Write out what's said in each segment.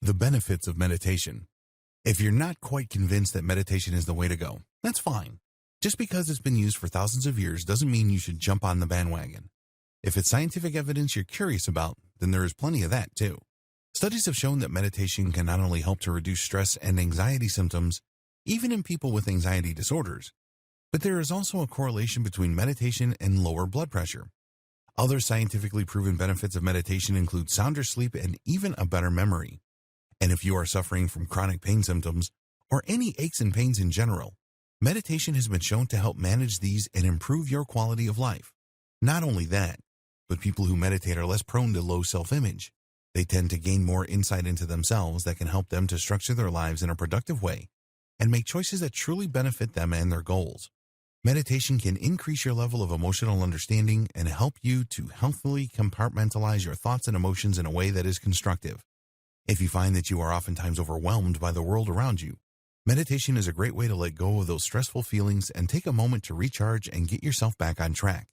The benefits of meditation. If you're not quite convinced that meditation is the way to go, that's fine. Just because it's been used for thousands of years doesn't mean you should jump on the bandwagon. If it's scientific evidence you're curious about, then there is plenty of that too. Studies have shown that meditation can not only help to reduce stress and anxiety symptoms, even in people with anxiety disorders, but there is also a correlation between meditation and lower blood pressure. Other scientifically proven benefits of meditation include sounder sleep and even a better memory. And if you are suffering from chronic pain symptoms or any aches and pains in general, meditation has been shown to help manage these and improve your quality of life. Not only that, but people who meditate are less prone to low self-image. They tend to gain more insight into themselves that can help them to structure their lives in a productive way and make choices that truly benefit them and their goals. Meditation can increase your level of emotional understanding and help you to healthily compartmentalize your thoughts and emotions in a way that is constructive. If you find that you are oftentimes overwhelmed by the world around you, meditation is a great way to let go of those stressful feelings and take a moment to recharge and get yourself back on track.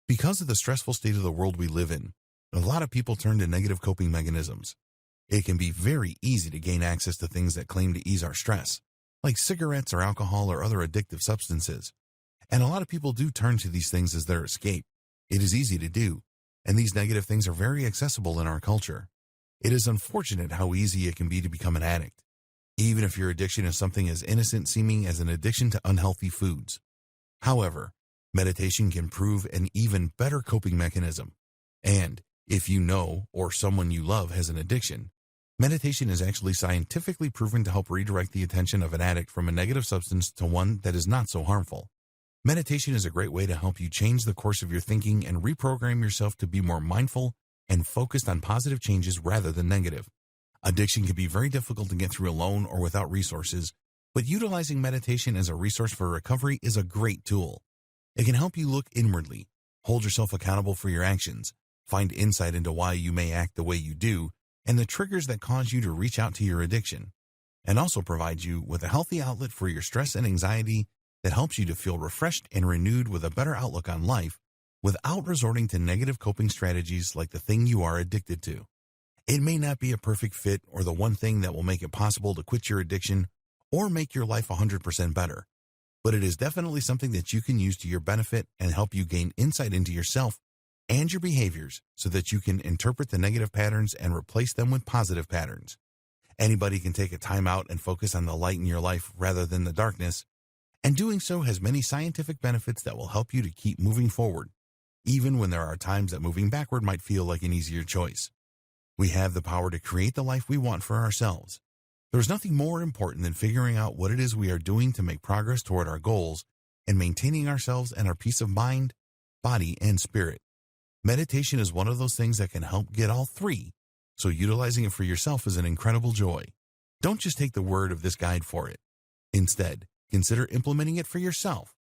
Because of the stressful state of the world we live in, a lot of people turn to negative coping mechanisms. It can be very easy to gain access to things that claim to ease our stress, like cigarettes or alcohol or other addictive substances. And a lot of people do turn to these things as their escape. It is easy to do, and these negative things are very accessible in our culture. It is unfortunate how easy it can be to become an addict, even if your addiction is something as innocent seeming as an addiction to unhealthy foods. However, meditation can prove an even better coping mechanism. And if you know or someone you love has an addiction, meditation is actually scientifically proven to help redirect the attention of an addict from a negative substance to one that is not so harmful. Meditation is a great way to help you change the course of your thinking and reprogram yourself to be more mindful and focused on positive changes rather than negative. Addiction can be very difficult to get through alone or without resources, but utilizing meditation as a resource for recovery is a great tool. It can help you look inwardly, hold yourself accountable for your actions, find insight into why you may act the way you do, and the triggers that cause you to reach out to your addiction, and also provide you with a healthy outlet for your stress and anxiety that helps you to feel refreshed and renewed with a better outlook on life without resorting to negative coping strategies like the thing you are addicted to. It may not be a perfect fit or the one thing that will make it possible to quit your addiction or make your life 100% better, but it is definitely something that you can use to your benefit and help you gain insight into yourself and your behaviors so that you can interpret the negative patterns and replace them with positive patterns. Anybody can take a time out and focus on the light in your life rather than the darkness, and doing so has many scientific benefits that will help you to keep moving forward, even when there are times that moving backward might feel like an easier choice. We have the power to create the life we want for ourselves. There's nothing more important than figuring out what it is we are doing to make progress toward our goals and maintaining ourselves and our peace of mind, body, and spirit. Meditation is one of those things that can help get all three, so utilizing it for yourself is an incredible joy. Don't just take the word of this guide for it. Instead, consider implementing it for yourself.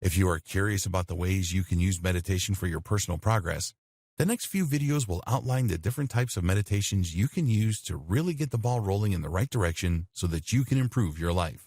If you are curious about the ways you can use meditation for your personal progress, the next few videos will outline the different types of meditations you can use to really get the ball rolling in the right direction so that you can improve your life.